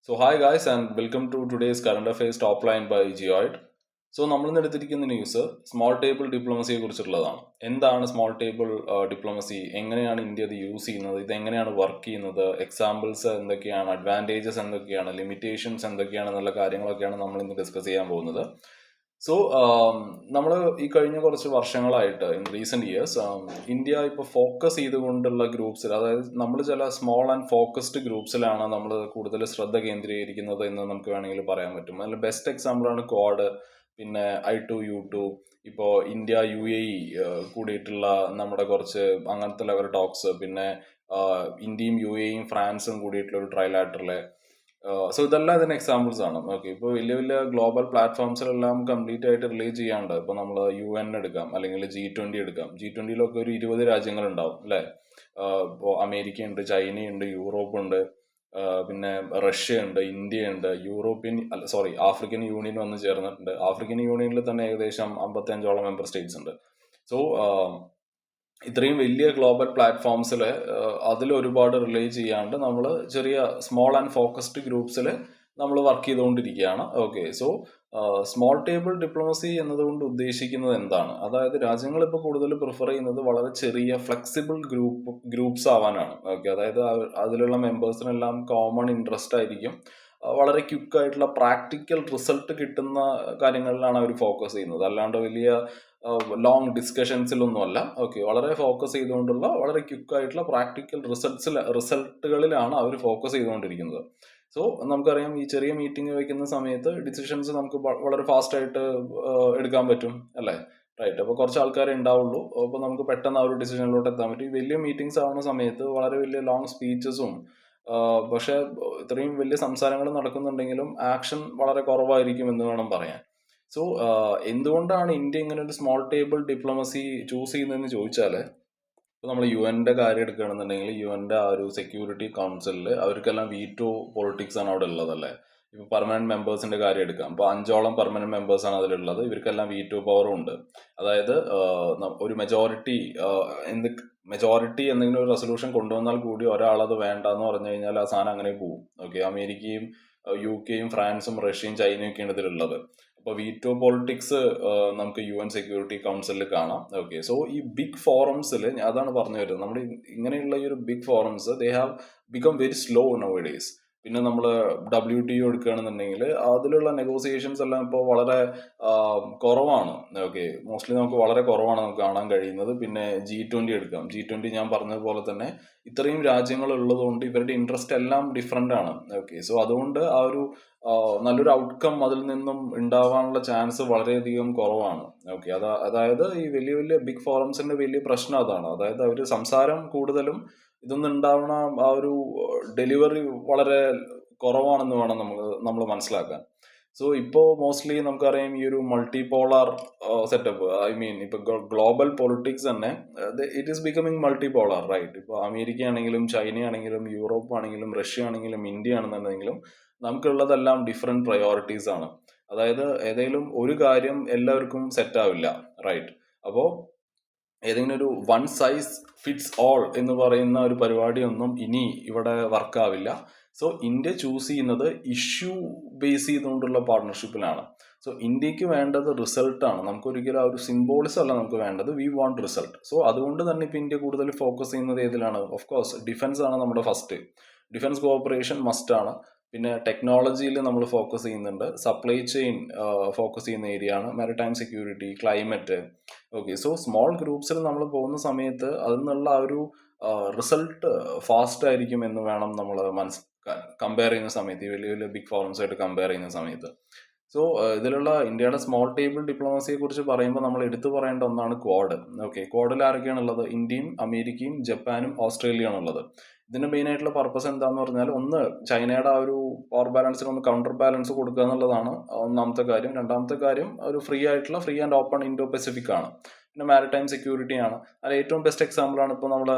So hi guys and welcome to today's current affairs top line by Geoid. നമ്മൾ ഇന്ന് എടുത്തിരിക്കുന്ന news small table ഡിപ്ലോമസിയെ കുറിച്ചുള്ളതാണ്. എന്താണ് small table diplomacy, എങ്ങനെയാണ് India അത് use ചെയ്യുന്നത്, ഇത് എങ്ങനെയാണ് വർക്ക് ചെയ്യുന്നത്, എക്സാമ്പിൾസ് എന്തൊക്കെയാണ്, അഡ്വാൻറ്റേജസ് എന്തൊക്കെയാണ്, ലിമിറ്റേഷൻസ് എന്തൊക്കെയാണ് എന്നുള്ള കാര്യങ്ങളൊക്കെയാണ് നമ്മൾ ഇന്ന് ഡിസ്കസ് ചെയ്യാൻ പോകുന്നത്. നമ്മൾ ഈ കഴിഞ്ഞ കുറച്ച് വർഷങ്ങളായിട്ട് ഇൻ റീസെന്റ് ഇയേഴ്സ് ഇന്ത്യ ഇപ്പോൾ ഫോക്കസ് ചെയ്തുകൊണ്ടുള്ള ഗ്രൂപ്പ്സിൽ, അതായത് നമ്മൾ ചില സ്മോൾ ആൻഡ് ഫോക്കസ്ഡ് ഗ്രൂപ്പ്സിലാണ് നമ്മൾ കൂടുതൽ ശ്രദ്ധ കേന്ദ്രീകരിക്കുന്നത് എന്ന് നമുക്ക് വേണമെങ്കിൽ പറയാൻ പറ്റും. അതിൽ ബെസ്റ്റ് എക്സാമ്പിളാണ് ക്വാഡ്, പിന്നെ I2U2, ഇപ്പോൾ ഇന്ത്യ UAE കൂടിയിട്ടുള്ള നമ്മുടെ കുറച്ച് അങ്ങനത്തെ ലെവൽ ടോക്സ്, പിന്നെ ഇന്ത്യയും UAEയും ഫ്രാൻസും കൂടിയിട്ടുള്ള ഒരു ട്രൈലാറ്ററിലെ. ഇതെല്ലാം ഇതിന് എക്സാമ്പിൾസ് ആണ്. ഓക്കെ, ഇപ്പോൾ വലിയ വലിയ ഗ്ലോബൽ പ്ലാറ്റ്ഫോംസിലെല്ലാം കംപ്ലീറ്റ് ആയിട്ട് റിലീസ് ചെയ്യാണ്ട്. ഇപ്പോൾ നമ്മൾ UN എടുക്കാം, അല്ലെങ്കിൽ G20 എടുക്കാം. G20 ഒരു 20 രാജ്യങ്ങളുണ്ടാവും അല്ലേ. ഇപ്പോൾ അമേരിക്ക ഉണ്ട്, ചൈനയുണ്ട്, യൂറോപ്പ് ഉണ്ട്, പിന്നെ റഷ്യ ഉണ്ട്, ഇന്ത്യ ഉണ്ട്, ആഫ്രിക്കൻ യൂണിയൻ വന്ന് ചേർന്നിട്ടുണ്ട്. ആഫ്രിക്കൻ യൂണിയനിൽ തന്നെ ഏകദേശം 55ഓളം മെമ്പർ സ്റ്റേറ്റ്സ് ഉണ്ട്. സോ ഇത്രയും വലിയ ഗ്ലോബൽ പ്ലാറ്റ്ഫോംസിൽ അതിൽ ഒരുപാട് റിലേ ചെയ്യാണ്ട് നമ്മൾ ചെറിയ സ്മോൾ ആൻഡ് ഫോക്കസ്ഡ് ഗ്രൂപ്പ്സിൽ നമ്മൾ വർക്ക് ചെയ്തുകൊണ്ടിരിക്കുകയാണ്. ഓക്കെ, സ്മോൾ ടേബിൾ ഡിപ്ലോമസി എന്നതുകൊണ്ട് ഉദ്ദേശിക്കുന്നത് എന്താണ്? അതായത് രാജ്യങ്ങൾ ഇപ്പോൾ കൂടുതൽ പ്രിഫർ ചെയ്യുന്നത് വളരെ ചെറിയ ഫ്ലെക്സിബിൾ ഗ്രൂപ്പ്സ് ആവാനാണ്. ഓക്കെ, അതായത് അതിലുള്ള മെമ്പേഴ്സിനെല്ലാം കോമൺ ഇൻട്രസ്റ്റ് ആയിരിക്കും. വളരെ ക്വിക്കായിട്ടുള്ള പ്രാക്ടിക്കൽ റിസൾട്ട് കിട്ടുന്ന കാര്യങ്ങളിലാണ് അവർ ഫോക്കസ് ചെയ്യുന്നത്, അല്ലാണ്ട് വലിയ ലോങ് ഡിസ്കഷൻസിലൊന്നുമല്ല. ഓക്കെ, വളരെ ഫോക്കസ് ചെയ്തുകൊണ്ടുള്ള വളരെ ക്വിക്കായിട്ടുള്ള പ്രാക്ടിക്കൽ റിസൾട്ടുകളിലാണ് അവർ ഫോക്കസ് ചെയ്തുകൊണ്ടിരിക്കുന്നത്. നമുക്കറിയാം, ഈ ചെറിയ മീറ്റിംഗ് വയ്ക്കുന്ന സമയത്ത് ഡിസിഷൻസ് നമുക്ക് വളരെ ഫാസ്റ്റ് ആയിട്ട് എടുക്കാൻ പറ്റും അല്ലേ. റൈറ്റ്, അപ്പോൾ കുറച്ച് ആൾക്കാരെ ഉണ്ടാവുള്ളൂ, അപ്പോൾ നമുക്ക് പെട്ടെന്ന് ആ ഒരു ഡിസിഷനിലോട്ട് എത്താൻ പറ്റും. ഈ വലിയ മീറ്റിംഗ്സ് ആവുന്ന സമയത്ത് വളരെ വലിയ ലോങ് സ്പീച്ചസും, പക്ഷെ ഇത്രയും വലിയ സംസാരങ്ങൾ നടക്കുന്നുണ്ടെങ്കിലും ആക്ഷൻ വളരെ കുറവായിരിക്കും എന്ന് വേണം പറയാൻ. എന്തുകൊണ്ടാണ് ഇന്ത്യ ഇങ്ങനെ ഒരു സ്മോൾ ടേബിൾ ഡിപ്ലോമസി ചൂസ് ചെയ്യുന്നതെന്ന് ചോദിച്ചാൽ, ഇപ്പോൾ നമ്മൾ UN കാര്യം എടുക്കുകയാണെന്നുണ്ടെങ്കിൽ UN ആ ഒരു സെക്യൂരിറ്റി കൗൺസിലിൽ അവർക്കെല്ലാം വീറ്റോ പൊളിറ്റിക്സ് ആണ് അവിടെ ഉള്ളതല്ലേ. ഇപ്പോൾ പെർമനന്റ് മെമ്പേഴ്സിന്റെ കാര്യം എടുക്കാം, ഇപ്പോൾ 5ഓളം പെർമനന്റ് മെമ്പേഴ്സാണ് അതിലുള്ളത്. ഇവർക്കെല്ലാം വീറ്റോ പവറും ഉണ്ട്. അതായത് ഒരു മെജോറിറ്റി എന്തെങ്കിലും ഒരു റെസൊല്യൂഷൻ കൊണ്ടുവന്നാൽ കൂടി ഒരാളത് വേണ്ട എന്ന് പറഞ്ഞു കഴിഞ്ഞാൽ ആ സാധനം അങ്ങനെ പോകും. ഓക്കെ, അമേരിക്കയും UK-യും ഫ്രാൻസും റഷ്യയും ചൈനയും ഒക്കെയാണ് ഇതിലുള്ളത്. അപ്പോൾ വീറ്റോ പൊളിറ്റിക്സ് നമുക്ക് UN സെക്യൂരിറ്റി കൗൺസിലിൽ കാണാം. ഓക്കെ, ഈ ബിഗ് ഫോറംസിൽ അതാണ് പറഞ്ഞു വരുന്നത്. നമ്മൾ ഇങ്ങനെയുള്ള ഈ ഒരു big forums they have become very slow now days. പിന്നെ നമ്മൾ WTO എടുക്കുകയാണെന്നുണ്ടെങ്കിൽ അതിലുള്ള നെഗോസിയേഷൻസ് എല്ലാം ഇപ്പോൾ വളരെ കുറവാണ്. ഓക്കെ, മോസ്റ്റ്ലി നമുക്ക് വളരെ കുറവാണ് നമുക്ക് കാണാൻ കഴിയുന്നത്. പിന്നെ G20 എടുക്കാം. G20 ഞാൻ പറഞ്ഞതുപോലെ തന്നെ ഇത്രയും രാജ്യങ്ങൾ ഉള്ളതുകൊണ്ട് ഇവരുടെ ഇൻട്രസ്റ്റ് എല്ലാം ഡിഫറെൻ്റ് ആണ്. ഓക്കെ, അതുകൊണ്ട് ആ ഒരു നല്ലൊരു ഔട്ട്കം അതിൽ നിന്നും ഉണ്ടാവാനുള്ള ചാൻസ് വളരെയധികം കുറവാണ്. ഓക്കെ, അതായത് ഈ വലിയ വലിയ ബിഗ് ഫോറംസിന്റെ വലിയ പ്രശ്നം അതാണ്. അതായത് അവർ സംസാരം കൂടുതലും ഇതൊന്നും ഉണ്ടാവണ ആ ഒരു ഡെലിവറി വളരെ കുറവാണെന്ന് വേണം നമ്മൾ മനസ്സിലാക്കാൻ. ഇപ്പോൾ മോസ്റ്റ്ലി നമുക്കറിയാം ഈ ഒരു മൾട്ടിപോളാർ സെറ്റപ്പ്, ഇപ്പൊ ഗ്ലോബൽ പൊളിറ്റിക്സ് തന്നെ it is becoming multipolar, right. ഇപ്പോൾ അമേരിക്ക ആണെങ്കിലും ചൈന ആണെങ്കിലും യൂറോപ്പ് ആണെങ്കിലും റഷ്യ ആണെങ്കിലും ഇന്ത്യ ആണെന്നുണ്ടെങ്കിലും നമുക്കുള്ളതെല്ലാം ഡിഫറെന്റ് പ്രയോറിറ്റീസ് ആണ്. അതായത് ഏതെങ്കിലും ഒരു കാര്യം എല്ലാവർക്കും സെറ്റ് ആവില്ല, റൈറ്റ്. അപ്പോൾ ഏതെങ്കിലും ഒരു വൺ സൈസ് ഫിറ്റ്സ് ഓൾ എന്ന് പറയുന്ന ഒരു പരിപാടിയൊന്നും ഇനി ഇവിടെ വർക്കാവില്ല. ഇന്ത്യ ചൂസ് ചെയ്യുന്നത് ഇഷ്യൂ ബേസ് ചെയ്തുകൊണ്ടുള്ള പാർട്ണർഷിപ്പിലാണ്. ഇന്ത്യക്ക് വേണ്ടത് റിസൾട്ടാണ്. നമുക്കൊരിക്കലും ആ ഒരു സിംബോളിസം അല്ല നമുക്ക് വേണ്ടത്, വി വാണ്ട് റിസൾട്ട്. അതുകൊണ്ട് തന്നെ ഇപ്പം ഇന്ത്യ കൂടുതൽ ഫോക്കസ് ചെയ്യുന്നത് ഏതിലാണ്? ഓഫ് കോഴ്സ് ഡിഫൻസ് ആണ് നമ്മുടെ ഫസ്റ്റ്. ഡിഫൻസ് കോഓപ്പറേഷൻ മസ്റ്റ് ആണ്. പിന്നെ ടെക്നോളജിയിൽ നമ്മൾ ഫോക്കസ് ചെയ്യുന്നുണ്ട്. സപ്ലൈ ചെയിൻ ഫോക്കസ് ചെയ്യുന്ന ഏരിയ ആണ്. Maritime security, climate. Okay, small ഗ്രൂപ്പ്സിൽ നമ്മൾ പോകുന്ന സമയത്ത് അതിൽ നിന്നുള്ള ആ ഒരു റിസൾട്ട് ഫാസ്റ്റ് ആയിരിക്കും എന്ന് വേണം നമ്മൾ കമ്പയർ ചെയ്യുന്ന സമയത്ത്, ഈ വലിയ വലിയ ബിഗ് ഫോറംസ് ആയിട്ട് കമ്പയർ ചെയ്യുന്ന സമയത്ത്. ഇതിലുള്ള ഇന്ത്യയുടെ സ്മോൾ ടേബിൾ ഡിപ്ലോമസിയെ കുറിച്ച് പറയുമ്പോൾ നമ്മൾ എടുത്തു പറയേണ്ട ഒന്നാണ് ക്വാഡ്. ഓക്കെ, ക്വാഡിൽ ആരൊക്കെയാണുള്ളത്? ഇന്ത്യയും അമേരിക്കയും ജപ്പാനും ഓസ്ട്രേലിയയാണ് ഉള്ളത്. ഇതിന്റെ മെയിൻ ആയിട്ടുള്ള പർപ്പസ് എന്താന്ന് പറഞ്ഞാൽ, ഒന്ന് ചൈനയുടെ ആ ഒരു പവർ ബാലൻസിന് ഒന്ന് കൗണ്ടർ ബാലൻസ് കൊടുക്കുക എന്നുള്ളതാണ് ഒന്നാമത്തെ കാര്യം. രണ്ടാമത്തെ കാര്യം ഒരു free and open Indo Pacific ആണ്. പിന്നെ മാരിടൈം സെക്യൂരിറ്റി ആണ്. അതിൽ ഏറ്റവും ബെസ്റ്റ് എക്സാമ്പിൾ ആണ് ഇപ്പോൾ നമ്മൾ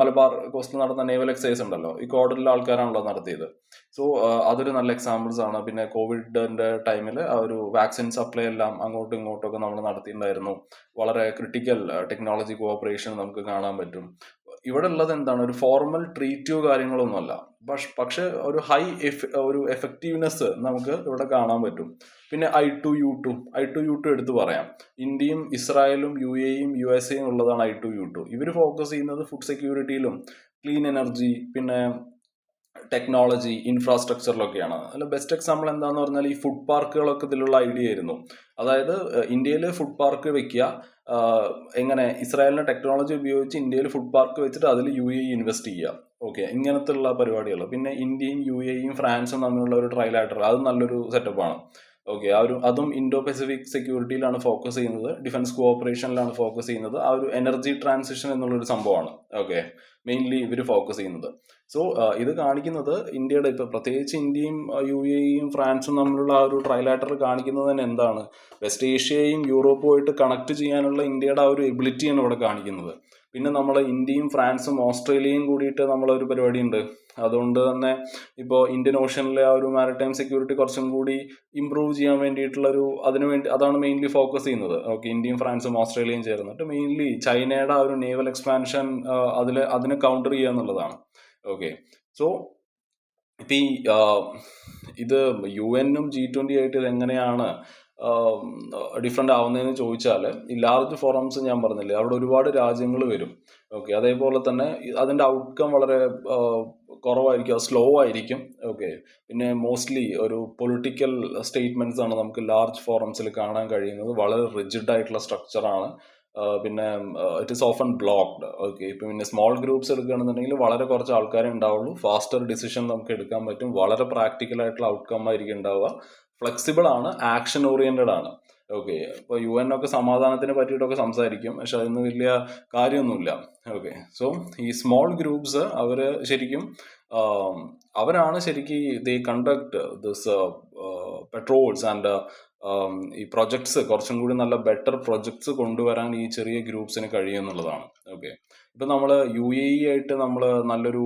മലബാർ കോസ്റ്റിൽ നടന്ന നേവൽ എക്സസൈസ് ഉണ്ടല്ലോ, ഈ ക്വാഡിലുള്ള ആൾക്കാരാണല്ലോ നടത്തിയത്. അതൊരു നല്ല എക്സാമ്പിൾസ് ആണ്. പിന്നെ കോവിഡിന്റെ ടൈമിൽ ആ ഒരു വാക്സിൻ സപ്ലൈ എല്ലാം അങ്ങോട്ടും ഇങ്ങോട്ടും ഒക്കെ നമ്മൾ നടത്തിയിട്ടുണ്ടായിരുന്നു. വളരെ ക്രിട്ടിക്കൽ ടെക്നോളജി കോഓപ്പറേഷൻ നമുക്ക് കാണാൻ പറ്റും. ഇവിടെ ഉള്ളത് എന്താണ്, ഒരു ഫോർമൽ ട്രീറ്റോ കാര്യങ്ങളൊന്നുമല്ല, പക്ഷെ ഒരു എഫക്റ്റീവ്നെസ് നമുക്ക് ഇവിടെ കാണാൻ പറ്റും. പിന്നെ I2U2 എടുത്ത് പറയാം. ഇന്ത്യയും ഇസ്രായേലും UAEയും USA ഉള്ളതാണ് I2U2. ഇവർ ഫോക്കസ് ചെയ്യുന്നത് ഫുഡ് സെക്യൂരിറ്റിയിലും ക്ലീൻ എനർജി പിന്നെ ടെക്നോളജി ഇൻഫ്രാസ്ട്രക്ചറിലൊക്കെയാണ്. അതിൽ ബെസ്റ്റ് എക്സാമ്പിൾ എന്താന്ന് പറഞ്ഞാൽ ഈ ഫുഡ് പാർക്കുകളൊക്കെ ഇതിലുള്ള ഐഡിയ ആയിരുന്നു. അതായത് ഇന്ത്യയിൽ ഫുഡ് പാർക്ക് വെക്കുക, എങ്ങനെ ഇസ്രായേലിന്റെ ടെക്നോളജി ഉപയോഗിച്ച് ഇന്ത്യയിൽ ഫുഡ് പാർക്ക് വെച്ചിട്ട് അതിൽ UAE ഇൻവെസ്റ്റ് ചെയ്യുക. ഓക്കെ, ഇങ്ങനത്തെ ഉള്ള പരിപാടികൾ. പിന്നെ ഇന്ത്യയും UAEയും ഫ്രാൻസും തമ്മിലുള്ള ഒരു ട്രയലാറ്റർ, അത് നല്ലൊരു സെറ്റപ്പാണ്. ഓക്കെ, അതും ഇൻഡോ പസഫിക് സെക്യൂരിറ്റിയിലാണ് ഫോക്കസ് ചെയ്യുന്നത്, ഡിഫൻസ് കോഓപ്പറേഷനിലാണ് ഫോക്കസ് ചെയ്യുന്നത്. ആ ഒരു എനർജി ട്രാൻസിഷൻ എന്നുള്ളൊരു സംഭവമാണ് ഓക്കെ മെയിൻലി ഇവർ ഫോക്കസ് ചെയ്യുന്നത്. സോ ഇത് കാണിക്കുന്നത് ഇന്ത്യയുടെ ഇപ്പൊ പ്രത്യേകിച്ച് ഇന്ത്യയും UAEയും ഫ്രാൻസും തമ്മിലുള്ള ആ ഒരു ട്രയലാറ്റർ കാണിക്കുന്നത് തന്നെ എന്താണ്, വെസ്റ്റ് ഏഷ്യയും യൂറോപ്പുമായിട്ട് കണക്ട് ചെയ്യാനുള്ള ഇന്ത്യയുടെ ആ ഒരു എബിലിറ്റിയാണ് ഇവിടെ കാണിക്കുന്നത്. പിന്നെ നമ്മൾ ഇന്ത്യയും ഫ്രാൻസും ഓസ്ട്രേലിയയും കൂടിയിട്ട് നമ്മളൊരു പരിപാടി ഉണ്ട്. അതുകൊണ്ട് തന്നെ ഇപ്പോൾ ഇന്ത്യൻ ഓഷ്യനിലെ ആ ഒരു മാരിടൈം സെക്യൂരിറ്റി കുറച്ചും കൂടി ഇമ്പ്രൂവ് ചെയ്യാൻ വേണ്ടിയിട്ടുള്ളൊരു അതാണ് മെയിൻലി ഫോക്കസ് ചെയ്യുന്നത്. ഓക്കെ, ഇന്ത്യയും ഫ്രാൻസും ഓസ്ട്രേലിയയും ചേർന്നിട്ട് മെയിൻലി ചൈനയുടെ ആ ഒരു നേവൽ എക്സ്പാൻഷൻ അതിനെ കൗണ്ടർ ചെയ്യുക എന്നുള്ളതാണ്. ഓക്കെ, സോ ഇപ്പം ഇത് UN-ഉം G20 ആയിട്ട് ഇത് എങ്ങനെയാണ് ഡിഫറെൻ്റ് ആവുന്നതെന്ന് ചോദിച്ചാൽ, ഈ ലാർജ് ഫോറംസ് ഞാൻ പറഞ്ഞില്ലേ, അവിടെ ഒരുപാട് രാജ്യങ്ങൾ വരും. ഓക്കെ, അതേപോലെ തന്നെ അതിൻ്റെ ഔട്ട്കം വളരെ കുറവായിരിക്കും, സ്ലോ ആയിരിക്കും. ഓക്കെ, പിന്നെ മോസ്റ്റ്ലി ഒരു പൊളിറ്റിക്കൽ സ്റ്റേറ്റ്മെൻറ്റ്സ് ആണ് നമുക്ക് ലാർജ് ഫോറംസിൽ കാണാൻ കഴിയുന്നത്. വളരെ റിജിഡ് ആയിട്ടുള്ള സ്ട്രക്ചറാണ്. പിന്നെ it is often blocked. Okay, ഇപ്പം പിന്നെ സ്മോൾ ഗ്രൂപ്പ്സ് എടുക്കുകയാണെന്നുണ്ടെങ്കിൽ വളരെ കുറച്ച് ആൾക്കാരെ ഉണ്ടാവുള്ളൂ, ഫാസ്റ്റർ ഡിസിഷൻ നമുക്ക് എടുക്കാൻ പറ്റും, വളരെ പ്രാക്ടിക്കൽ ആയിട്ടുള്ള ഔട്ട്കം ആയിരിക്കും ഉണ്ടാവുക, ഫ്ലെക്സിബിൾ ആണ്, ആക്ഷൻ ഓറിയന്റഡ് ആണ്. ഓക്കെ, ഇപ്പോൾ UN ഒക്കെ സമാധാനത്തിനെ പറ്റിയിട്ടൊക്കെ സംസാരിക്കും, പക്ഷെ അതിന് വലിയ കാര്യമൊന്നുമില്ല. ഓക്കെ, സോ ഈ സ്മോൾ ഗ്രൂപ്പ്സ് അവരാണ് ശരിക്കും ദേ കണ്ടക്ട് ദിസ് പെട്രോൾസ് ആൻഡ് ഈ പ്രൊജക്ട്സ് കുറച്ചും കൂടി നല്ല ബെറ്റർ പ്രൊജക്ട്സ് കൊണ്ടുവരാൻ ഈ ചെറിയ ഗ്രൂപ്പ്സിന് കഴിയുമെന്നുള്ളതാണ്. ഓക്കെ, ഇപ്പം നമ്മൾ UAE ആയിട്ട് നമ്മൾ നല്ലൊരു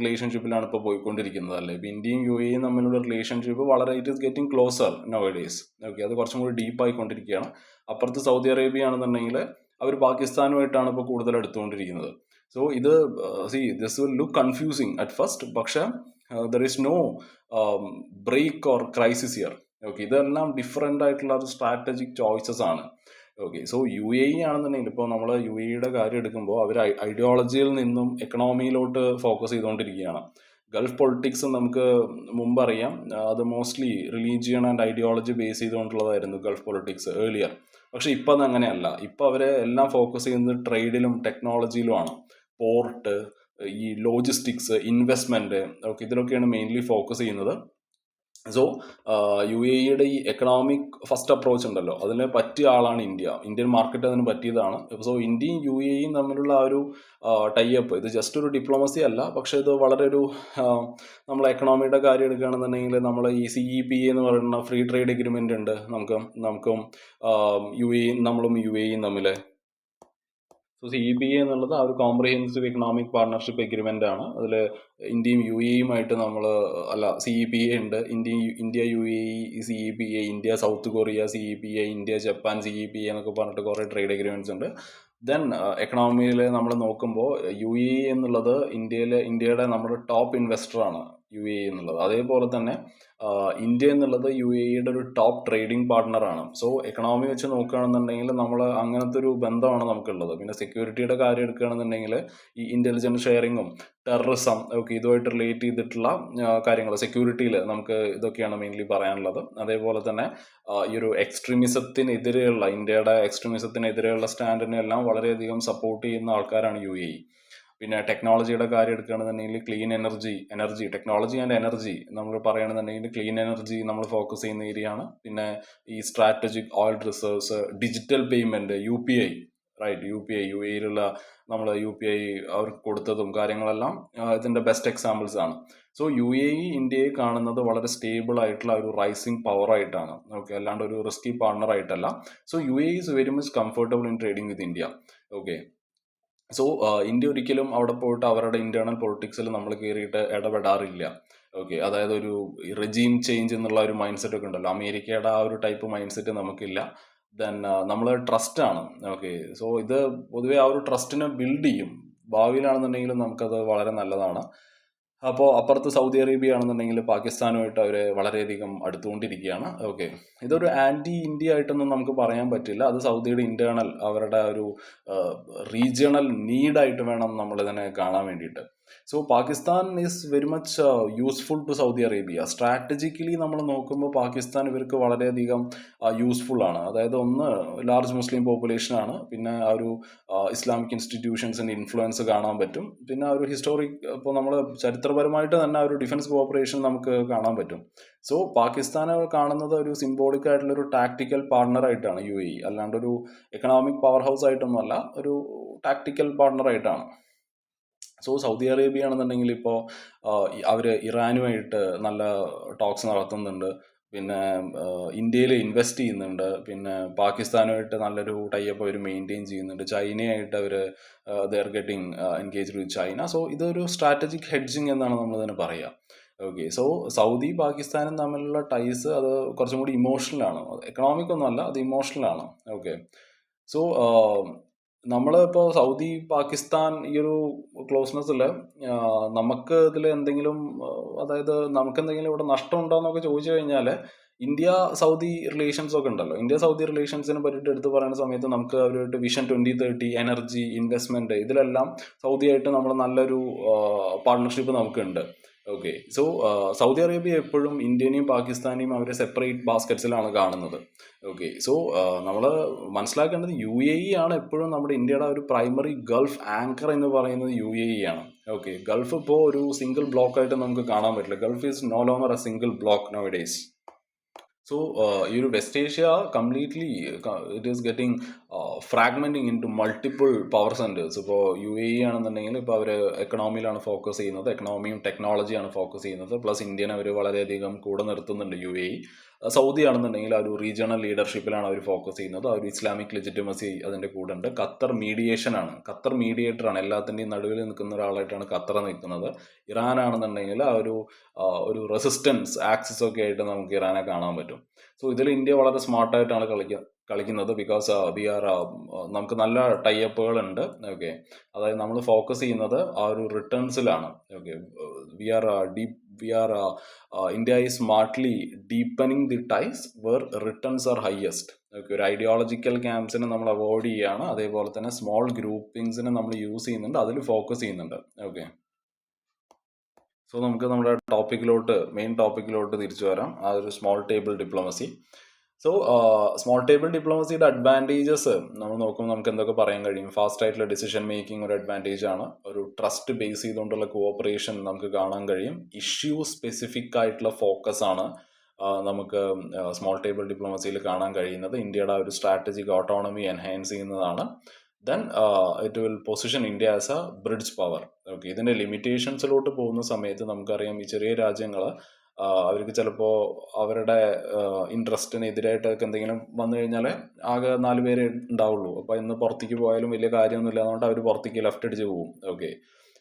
റിലേഷൻഷിപ്പിലാണ് ഇപ്പോൾ പോയിക്കൊണ്ടിരിക്കുന്നത് അല്ലേ. ഇപ്പം ഇന്ത്യയും UAEയും തമ്മിലുള്ള റിലേഷൻഷിപ്പ് വളരെ it is getting closer nowadays. Okay, അത് കുറച്ചും കൂടി ഡീപ്പായിക്കൊണ്ടിരിക്കുകയാണ്. അപ്പുറത്ത് സൗദി അറേബ്യ ആണെന്നുണ്ടെങ്കിൽ അവർ പാകിസ്ഥാനുമായിട്ടാണ് ഇപ്പോൾ കൂടുതൽ എടുത്തുകൊണ്ടിരിക്കുന്നത്. സോ ഇത് this will look confusing at first, പക്ഷേ there is no break or crisis here. Okay, ഇതെല്ലാം ഡിഫറെൻ്റ് ആയിട്ടുള്ള ഒരു സ്ട്രാറ്റജിക് ചോയ്സസ് ആണ്. ഓക്കെ, സോ UAE ആണെന്നുണ്ടെങ്കിൽ ഇപ്പോൾ നമ്മൾ UAEയുടെ കാര്യം എടുക്കുമ്പോൾ അവർ ഐഡിയോളജിയിൽ നിന്നും എക്കണോമിയിലോട്ട് ഫോക്കസ് ചെയ്തുകൊണ്ടിരിക്കുകയാണ്. ഗൾഫ് പൊളിറ്റിക്സ് നമുക്ക് മുമ്പറിയാം, അത് mostly religion and ideology base ചെയ്തുകൊണ്ടുള്ളതായിരുന്നു ഗൾഫ് പൊളിറ്റിക്സ് ഏർലിയർ. പക്ഷെ ഇപ്പം അത് അങ്ങനെയല്ല. ഇപ്പം അവർ എല്ലാം ഫോക്കസ് ചെയ്യുന്നത് ട്രേഡിലും ടെക്നോളജിയിലുമാണ്. പോർട്ട്, ഈ ലോജിസ്റ്റിക്സ്, ഇൻവെസ്റ്റ്മെൻറ്റ്, ഓക്കെ, ഇതിലൊക്കെയാണ് മെയിൻലി ഫോക്കസ് ചെയ്യുന്നത്. സോ UAEയുടെ ഈ എക്കണോമിക് ഫസ്റ്റ് അപ്രോച്ച് ഉണ്ടല്ലോ, അതിന് പറ്റിയ ആളാണ് ഇന്ത്യൻ മാർക്കറ്റ് അതിന് പറ്റിയതാണ്. സോ ഇന്ത്യയും UAEയും തമ്മിലുള്ള ആ ഒരു ടൈപ്പ് ഇത് ജസ്റ്റ് ഒരു ഡിപ്ലോമസി അല്ല, പക്ഷെ ഇത് വളരെ ഒരു നമ്മൾ എക്കണോമിയുടെ കാര്യം എടുക്കുകയാണെന്നുണ്ടെങ്കിൽ നമ്മൾ ഈ CEPA എന്ന് പറയുന്ന ഫ്രീ ട്രേഡ് എഗ്രിമെൻ്റ് ഉണ്ട് നമുക്കും നമ്മളും UAEയും തമ്മിൽ. സോ CEPA എന്നുള്ളത് ആ ഒരു കോംപ്രിഹെൻസീവ് എക്കണോമിക് പാർട്ണർഷിപ്പ് എഗ്രിമെൻ്റ് ആണ്. അതിൽ ഇന്ത്യയും UAEയുമായിട്ട് CEPA ഉണ്ട്. India UAE CEPA, India south Korea CEPA, India Japan CEPA എന്നൊക്കെ പറഞ്ഞിട്ട് കുറേ ട്രേഡ് എഗ്രിമെൻറ്റ്സ് ഉണ്ട്. ദെൻ എക്കണോമിയിൽ നമ്മൾ നോക്കുമ്പോൾ UAE എന്നുള്ളത് ഇന്ത്യയുടെ നമ്മുടെ ടോപ്പ് ഇൻവെസ്റ്ററാണ് UAE എന്നുള്ളത്. അതേപോലെ തന്നെ ഇന്ത്യ എന്നുള്ളത് UAEയുടെ ഒരു ടോപ്പ് ട്രേഡിംഗ് പാർട്ട്ണറാണ്. സോ എക്കണോമി വെച്ച് നോക്കുകയാണെന്നുണ്ടെങ്കിൽ നമ്മൾ അങ്ങനത്തെ ഒരു ബന്ധമാണ് നമുക്കുള്ളത്. പിന്നെ സെക്യൂരിറ്റിയുടെ കാര്യം എടുക്കുകയാണെന്നുണ്ടെങ്കിൽ ഈ ഇൻ്റലിജൻസ് ഷെയറിങ്ങും ടെററിസം ഒക്കെ ഇതുമായിട്ട് റിലേറ്റ് ചെയ്തിട്ടുള്ള കാര്യങ്ങൾ സെക്യൂരിറ്റിയിൽ നമുക്ക് ഇതൊക്കെയാണ് മെയിൻലി പറയാനുള്ളത്. അതേപോലെ തന്നെ ഈ ഒരു എക്സ്ട്രീമിസത്തിനെതിരെയുള്ള ഇന്ത്യയുടെ എക്സ്ട്രീമിസത്തിനെതിരെയുള്ള സ്റ്റാൻഡിനെ എല്ലാം വളരെയധികം സപ്പോർട്ട് ചെയ്യുന്ന ആൾക്കാരാണ് UAE. പിന്നെ ടെക്നോളജിയുടെ കാര്യം എടുക്കുകയാണെന്നുണ്ടെങ്കിൽ clean energy technology and energy നമ്മൾ പറയുകയാണെന്നുണ്ടെങ്കിൽ ക്ലീൻ എനർജി നമ്മൾ ഫോക്കസ് ചെയ്യുന്ന ഏരിയ ആണ്. പിന്നെ ഈ strategic oil reserves, digital payment, UPI UAEയിലുള്ള നമ്മൾ UPI അവർക്ക് കൊടുത്തതും കാര്യങ്ങളെല്ലാം ഇതിൻ്റെ ബെസ്റ്റ് എക്സാമ്പിൾസ് ആണ്. സോ UAE ഇന്ത്യയെ കാണുന്നത് വളരെ സ്റ്റേബിൾ ആയിട്ടുള്ള ഒരു റൈസിങ് പവർ ആയിട്ടാണ്. ഓക്കെ, അല്ലാണ്ട് ഒരു റിസ്കി പാർട്ണർ ആയിട്ടല്ല. So UAE is very much comfortable in trading with India. Okay, so India ഒരിക്കലും അവിടെ പോയിട്ട് അവരുടെ ഇന്റേണൽ പൊളിറ്റിക്സിൽ നമ്മൾ കയറിയിട്ട് ഇടപെടാറില്ല. ഓക്കെ, അതായത് ഒരു റെജീം ചേഞ്ച് എന്നുള്ള ഒരു മൈൻഡ് സെറ്റ് ഒക്കെ ഉണ്ടല്ലോ, അമേരിക്കയുടെ ആ ഒരു ടൈപ്പ് മൈൻഡ് സെറ്റ് നമുക്കില്ല. ദെൻ നമ്മൾ ട്രസ്റ്റ് ആണ്. ഓക്കെ, സോ ഇത് പൊതുവെ ആ ഒരു ട്രസ്റ്റിനെ ബിൽഡ് ചെയ്യും. ഭാവിയിലാണെന്നുണ്ടെങ്കിലും നമുക്കത് വളരെ നല്ലതാണ്. അപ്പോൾ അപ്പുറത്ത് സൗദി അറേബ്യ ആണെന്നുണ്ടെങ്കിൽ പാകിസ്ഥാനുമായിട്ട് അവർ വളരെയധികം അടുത്തുകൊണ്ടിരിക്കുകയാണ്. ഓക്കെ, ഇതൊരു ആൻറ്റി ഇന്ത്യ ആയിട്ടൊന്നും നമുക്ക് പറയാൻ പറ്റില്ല. അത് സൗദിയുടെ ഇന്റേണൽ അവരുടെ ഒരു റീജിയണൽ നീഡായിട്ട് വേണം നമ്മളിതിനെ കാണാൻ വേണ്ടിയിട്ട്. So Pakistan is very much useful to Saudi Arabia. Strategically നമ്മൾ നോക്കുമ്പോൾ പാകിസ്ഥാൻ ഇവർക്ക് വളരെയധികം യൂസ്ഫുൾ ആണ്. അതായത് ഒന്ന്, ലാർജ് മുസ്ലിം പോപ്പുലേഷൻ ആണ്, പിന്നെ ആ ഒരു ഇസ്ലാമിക് ഇൻസ്റ്റിറ്റ്യൂഷൻസിൻ്റെ ഇൻഫ്ലുവൻസ് കാണാൻ പറ്റും, പിന്നെ ആ ഒരു ഹിസ്റ്റോറിക്, ഇപ്പോൾ നമ്മൾ ചരിത്രപരമായിട്ട് തന്നെ ആ ഒരു ഡിഫൻസ് കോഓപ്പറേഷൻ നമുക്ക് കാണാൻ പറ്റും. സോ പാകിസ്ഥാനെ കാണുന്നത് ഒരു സിംബോളിക് ആയിട്ടുള്ള ഒരു ടാക്ടിക്കൽ പാർട്ണറായിട്ടാണ് UAE, അല്ലാണ്ട് ഒരു എക്കണോമിക് പവർ ഹൗസ് ആയിട്ടൊന്നുമല്ല, ഒരു ടാക്ടിക്കൽ പാർട്ണറായിട്ടാണ്. സോ സൗദി അറേബ്യ ആണെന്നുണ്ടെങ്കിൽ ഇപ്പോൾ അവർ ഇറാനുമായിട്ട് നല്ല ടോക്സ് നടത്തുന്നുണ്ട്, പിന്നെ ഇന്ത്യയിൽ ഇൻവെസ്റ്റ് ചെയ്യുന്നുണ്ട്, പിന്നെ പാകിസ്ഥാനുമായിട്ട് നല്ലൊരു ടൈപ്പ് അവർ മെയിൻറ്റെയിൻ ചെയ്യുന്നുണ്ട്, ചൈനയായിട്ട് അവർ there getting engaged with China. So ഇതൊരു സ്ട്രാറ്റജിക് ഹെഡ്ജിങ് എന്നാണ് നമ്മളിതിന് പറയുക. ഓക്കെ, സോ സൗദി പാകിസ്ഥാനും തമ്മിലുള്ള ടൈസ് അത് കുറച്ചും കൂടി ഇമോഷണലാണ്, എക്കണോമിക് ഒന്നുമല്ല, അത് ഇമോഷണലാണ്. ഓക്കെ, സോ നമ്മളിപ്പോൾ സൗദി പാകിസ്ഥാൻ ഈ ഒരു ക്ലോസ്നെസ്സിൽ നമുക്ക് ഇതിൽ എന്തെങ്കിലും, അതായത് നമുക്ക് എന്തെങ്കിലും ഇവിടെ നഷ്ടം ഉണ്ടോ എന്നൊക്കെ ചോദിച്ചു കഴിഞ്ഞാൽ, ഇന്ത്യ സൗദി റിലേഷൻസ് ഒക്കെ ഉണ്ടല്ലോ, ഇന്ത്യ സൗദി റിലേഷൻസിനെ പറ്റിയിട്ട് എടുത്ത് പറയുന്ന സമയത്ത് നമുക്ക് അവരുമായിട്ട് വിഷൻ 2030, എനർജി, ഇൻവെസ്റ്റ്മെന്റ്, ഇതിലെല്ലാം സൗദിയായിട്ട് നമ്മൾ നല്ലൊരു പാർട്ണർഷിപ്പ് നമുക്കുണ്ട്. ഓക്കെ, സോ സൗദി അറേബ്യ എപ്പോഴും ഇന്ത്യനെയും പാകിസ്ഥാനെയും അവർ സെപ്പറേറ്റ് ബാസ്ക്കറ്റ്സിലാണ് കാണുന്നത്. ഓക്കെ, സോ നമ്മൾ മനസ്സിലാക്കേണ്ടത് UAE ആണ് എപ്പോഴും നമ്മുടെ ഇന്ത്യയുടെ ഒരു പ്രൈമറി ഗൾഫ് ആങ്കർ എന്ന് പറയുന്നത് UAE ആണ്. ഓക്കെ, ഗൾഫ് ഇപ്പോൾ ഒരു സിംഗിൾ ബ്ലോക്ക് ആയിട്ട് നമുക്ക് കാണാൻ പറ്റില്ല. Gulf is no longer a single block nowadays. So ഈ ഒരു West Asia completely it is getting fragmenting into multiple power centres. ഇപ്പോൾ UAE ആണെന്നുണ്ടെങ്കിൽ ഇപ്പോൾ അവർ എക്കണോമിയിലാണ് ഫോക്കസ് ചെയ്യുന്നത്, എക്കണോമിയും ടെക്നോളജിയാണ് ഫോക്കസ് ചെയ്യുന്നത്, പ്ലസ് ഇന്ത്യനെ അവർ വളരെയധികം കൂടെ നിർത്തുന്നുണ്ട് UAE. സൗദി ആണെന്നുണ്ടെങ്കിൽ ആ ഒരു റീജിയണൽ ലീഡർഷിപ്പിലാണ് അവർ ഫോക്കസ് ചെയ്യുന്നത്, ആ ഒരു ഇസ്ലാമിക് ലെജിറ്റിമസി അതിൻ്റെ കൂടെ ഉണ്ട്. ഖത്തർ മീഡിയേഷൻ ആണ്, ഖത്തർ മീഡിയേറ്റർ ആണ്, എല്ലാത്തിൻ്റെയും നടുവിൽ നിൽക്കുന്ന ഒരാളായിട്ടാണ് ഖത്തർ നിൽക്കുന്നത്. ഇറാൻ ആണെന്നുണ്ടെങ്കിൽ ആ ഒരു റെസിസ്റ്റൻസ് ആക്സിസ് ഒക്കെ ആയിട്ട് നമുക്ക് ഇറാനെ കാണാൻ പറ്റും. സോ ഇതിൽ ഇന്ത്യ വളരെ സ്മാർട്ടായിട്ടാണ് കളിക്കുന്നത്, ബിക്കോസ് നമുക്ക് നല്ല ടൈഅപ്പുകൾ ഉണ്ട്. ഓക്കെ, അതായത് നമ്മൾ ഫോക്കസ് ചെയ്യുന്നത് ആ ഒരു റിട്ടേൺസിലാണ്. Okay, India is smartly deepening the ties where returns are highest. Okay, ഒരു ഐഡിയോളജിക്കൽ ക്യാമ്പ്സിനെ നമ്മൾ അവോയ്ഡ് ചെയ്യുകയാണ്, അതേപോലെ തന്നെ സ്മോൾ ഗ്രൂപ്പിംഗ്സിനെ നമ്മൾ യൂസ് ചെയ്യുന്നുണ്ട്, അതിൽ ഫോക്കസ് ചെയ്യുന്നുണ്ട്. ഓക്കെ, സോ നമുക്ക് നമ്മുടെ മെയിൻ ടോപ്പിക്കിലോട്ട് തിരിച്ചു വരാം, ആ ഒരു small table diplomacy. So small table ഡിപ്ലോമസിയുടെ അഡ്വാൻറ്റേജസ് നമ്മൾ നോക്കുമ്പോൾ നമുക്ക് എന്തൊക്കെ പറയാൻ കഴിയും? ഫാസ്റ്റ് ആയിട്ടുള്ള ഡിസിഷൻ മേക്കിംഗ് ഒരു അഡ്വാൻറ്റേജ് ആണ്, ഒരു ട്രസ്റ്റ് ബേസ് ചെയ്തുകൊണ്ടുള്ള കോഓപ്പറേഷൻ നമുക്ക് കാണാൻ കഴിയും, ഇഷ്യൂ സ്പെസിഫിക് ആയിട്ടുള്ള ഫോക്കസ് ആണ് നമുക്ക് സ്മോൾ ടേബിൾ ഡിപ്ലോമസിയിൽ കാണാൻ കഴിയുന്നത്. ഇന്ത്യയുടെ ഒരു സ്ട്രാറ്റജിക് ഓട്ടോണമി എൻഹാൻസ് ചെയ്യുന്നതാണ്. Then it will position India as A bridge power. Okay, ഇതിൻ്റെ ലിമിറ്റേഷൻസിലോട്ട് പോകുന്ന സമയത്ത് നമുക്കറിയാം, ഈ ചെറിയ രാജ്യങ്ങൾ അവർക്ക് ചിലപ്പോൾ അവരുടെ ഇൻട്രസ്റ്റിന് എതിരായിട്ടൊക്കെ എന്തെങ്കിലും വന്നു കഴിഞ്ഞാൽ ആകെ 4 പേരെ ഉണ്ടാവുള്ളൂ. അപ്പോൾ ഇന്ന് പുറത്തേക്ക് പോയാലും വലിയ കാര്യമൊന്നുമില്ല, അതുകൊണ്ട് അവർ പുറത്തേക്ക് ലെഫ്റ്റ് അടിച്ച് പോകും. Okay,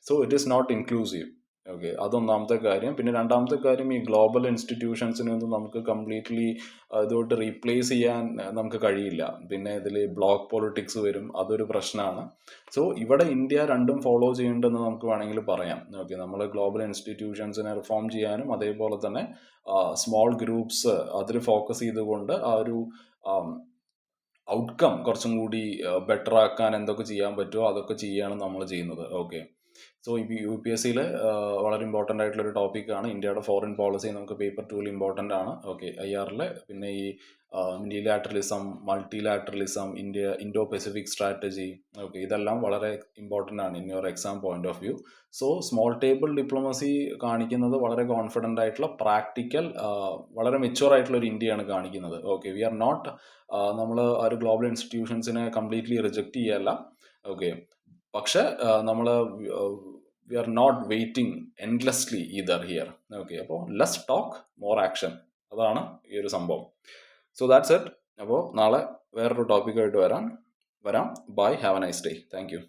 so it is not inclusive. Okay, അതൊന്നാമത്തെ കാര്യം. പിന്നെ രണ്ടാമത്തെ കാര്യം, ഈ ഗ്ലോബൽ ഇൻസ്റ്റിറ്റ്യൂഷൻസിനൊന്നും നമുക്ക് കംപ്ലീറ്റ്ലി ഇതുമായിട്ട് റീപ്ലേസ് ചെയ്യാൻ നമുക്ക് കഴിയില്ല. പിന്നെ ഇതിൽ ബ്ലോക്ക് പൊളിറ്റിക്സ് വരും, അതൊരു പ്രശ്നമാണ്. സോ ഇവിടെ ഇന്ത്യ രണ്ടും ഫോളോ ചെയ്യേണ്ടതെന്ന് നമുക്ക് വേണമെങ്കിൽ പറയാം. ഓക്കെ, നമ്മൾ ഗ്ലോബൽ ഇൻസ്റ്റിറ്റ്യൂഷൻസിനെ റിഫോം ചെയ്യാനും അതേപോലെ തന്നെ സ്മോൾ ഗ്രൂപ്പ്സ് അതിൽ ഫോക്കസ് ചെയ്തുകൊണ്ട് ആ ഒരു ഔട്ട്കം കുറച്ചും കൂടി ബെറ്റർ ആക്കാൻ എന്തൊക്കെ ചെയ്യാൻ പറ്റുമോ അതൊക്കെ ചെയ്യുകയാണ് നമ്മൾ ചെയ്യുന്നത്. ഓക്കെ, സോ UPSC വളരെ ഇമ്പോർട്ടൻ്റ് ആയിട്ടുള്ളൊരു ടോപ്പിക്കാണ് ഇന്ത്യയുടെ ഫോറിൻ പോളിസി. നമുക്ക് പേപ്പർ 2 ഇമ്പോർട്ടൻ്റ് ആണ്. ഓക്കെ, IR പിന്നെ ഈ യൂണിലാറ്ററലിസം, multilateralism, Indo Pacific strategy, okay, ഇതെല്ലാം വളരെ ഇമ്പോർട്ടൻ്റ് ആണ് in your exam point of view. So small table diplomacy കാണിക്കുന്നത് വളരെ കോൺഫിഡൻ്റ് ആയിട്ടുള്ള, പ്രാക്ടിക്കൽ, വളരെ മെച്യൂർ ആയിട്ടുള്ള ഒരു ഇന്ത്യയാണ് കാണിക്കുന്നത്. ഓക്കെ, വി ആർ നോട്ട്, നമ്മൾ ആ ഒരു ഗ്ലോബൽ ഇൻസ്റ്റിറ്റ്യൂഷൻസിനെ കംപ്ലീറ്റ്ലി റിജക്റ്റ് ചെയ്യല്ല. ഓക്കെ, പക്ഷെ നമ്മൾ we are not waiting endlessly either here. Okay, അപ്പോൾ ലെസ് ടോക്ക് മോർ ആക്ഷൻ, അതാണ് ഈ ഒരു സംഭവം. So that's it. അപ്പോൾ നാളെ വേറൊരു ടോപ്പിക്കായിട്ട് വരാം. Bye, have a nice day. Thank U.